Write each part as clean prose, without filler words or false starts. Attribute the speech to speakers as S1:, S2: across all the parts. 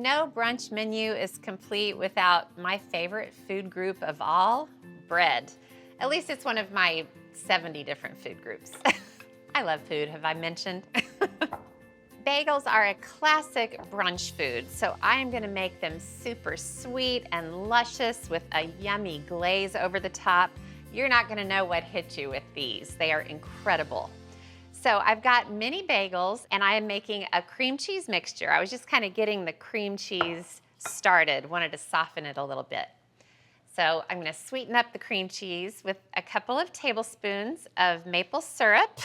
S1: no brunch menu is complete without my favorite food group of all, bread. At least it's one of my 70 different food groups. I love food, have I mentioned? Bagels are a classic brunch food, so I'm gonna make them super sweet and luscious with a yummy glaze over the top. You're not gonna know what hit you with these. They are incredible. So I've got mini bagels and I am making a cream cheese mixture. I was just kind of getting the cream cheese started, wanted to soften it a little bit. So I'm gonna sweeten up the cream cheese with a couple of tablespoons of maple syrup.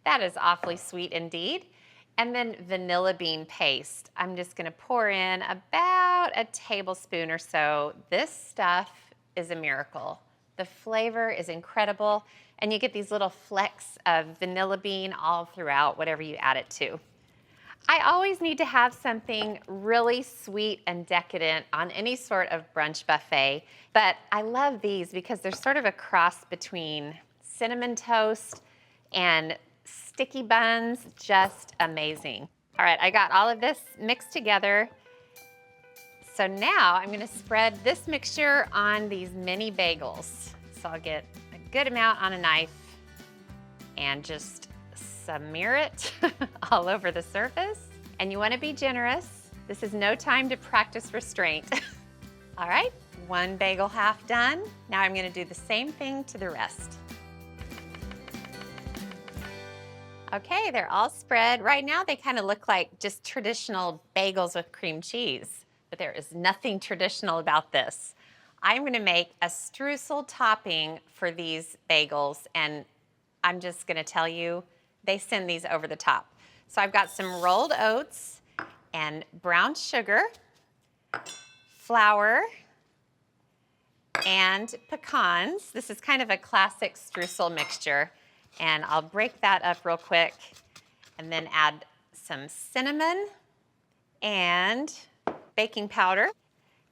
S1: That is awfully sweet indeed. And then vanilla bean paste. I'm just gonna pour in about a tablespoon or so. This stuff is a miracle. The flavor is incredible, and you get these little flecks of vanilla bean all throughout whatever you add it to. I always need to have something really sweet and decadent on any sort of brunch buffet, but I love these because they're sort of a cross between cinnamon toast and sticky buns, just amazing. All right, I got all of this mixed together. So now I'm gonna spread this mixture on these mini bagels. So I'll get a good amount on a knife and just smear it all over the surface. And you wanna be generous. This is no time to practice restraint. All right, one bagel half done. Now I'm gonna do the same thing to the rest. Okay, they're all spread. Right now they kind of look like just traditional bagels with cream cheese, but there is nothing traditional about this. I'm gonna make a streusel topping for these bagels, and I'm just gonna tell you, they send these over the top. So I've got some rolled oats and brown sugar, flour, and pecans. This is kind of a classic streusel mixture. And I'll break that up real quick and then add some cinnamon and baking powder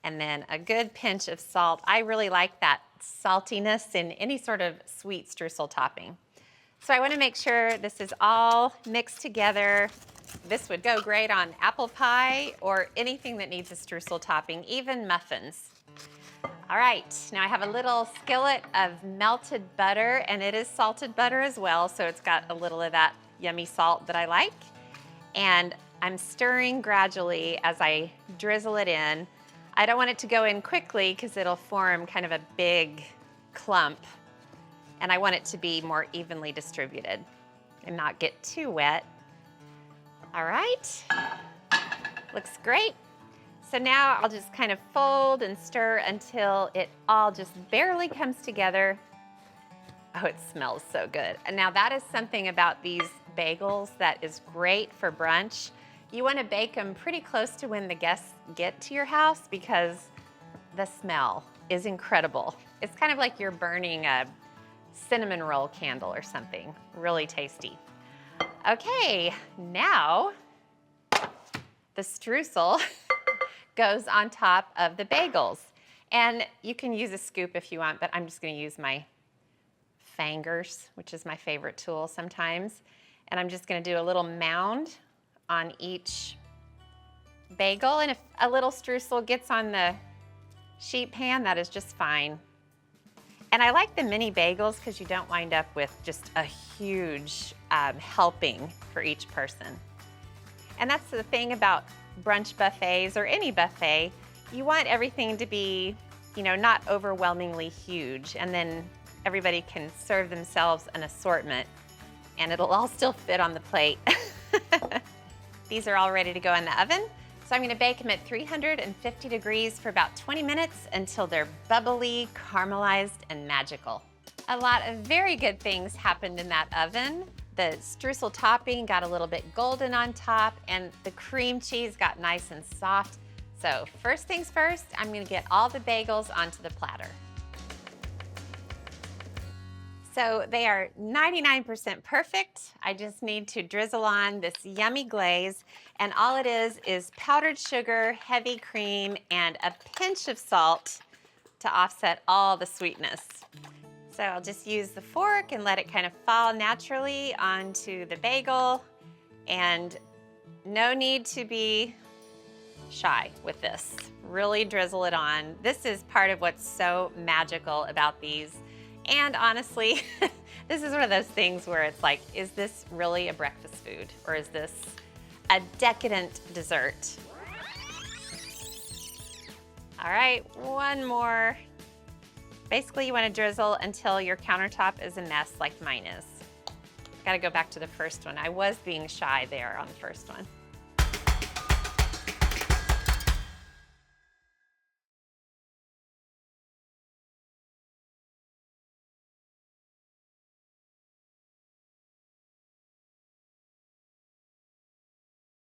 S1: and then a good pinch of salt. I really like that saltiness in any sort of sweet streusel topping. So I want to make sure this is all mixed together. This would go great on apple pie or anything that needs a streusel topping, even muffins. All right, now I have a little skillet of melted butter, and it is salted butter as well, so it's got a little of that yummy salt that I like. And I'm stirring gradually as I drizzle it in. I don't want it to go in quickly because it'll form kind of a big clump, and I want it to be more evenly distributed and not get too wet. All right, looks great. So now I'll just kind of fold and stir until it all just barely comes together. Oh, it smells so good. And now that is something about these bagels that is great for brunch. You want to bake them pretty close to when the guests get to your house because the smell is incredible. It's kind of like you're burning a cinnamon roll candle or something. Really tasty. Okay, now the streusel goes on top of the bagels. And you can use a scoop if you want, but I'm just gonna use my fingers, which is my favorite tool sometimes. And I'm just gonna do a little mound on each bagel. And if a little streusel gets on the sheet pan, that is just fine. And I like the mini bagels because you don't wind up with just a huge helping for each person. And that's the thing about brunch buffets or any buffet. You want everything to be, not overwhelmingly huge, and then everybody can serve themselves an assortment and it'll all still fit on the plate. These are all ready to go in the oven. So I'm gonna bake them at 350 degrees for about 20 minutes until they're bubbly, caramelized, and magical. A lot of very good things happened in that oven. The streusel topping got a little bit golden on top, and the cream cheese got nice and soft. So first things first, I'm gonna get all the bagels onto the platter. So they are 99% perfect. I just need to drizzle on this yummy glaze, and all it is powdered sugar, heavy cream, and a pinch of salt to offset all the sweetness. So I'll just use the fork and let it kind of fall naturally onto the bagel, and no need to be shy with this. Really drizzle it on. This is part of what's so magical about these. And honestly, this is one of those things where it's like, is this really a breakfast food? Or is this a decadent dessert? All right, one more. Basically, you want to drizzle until your countertop is a mess like mine is. Gotta go back to the first one. I was being shy there on the first one.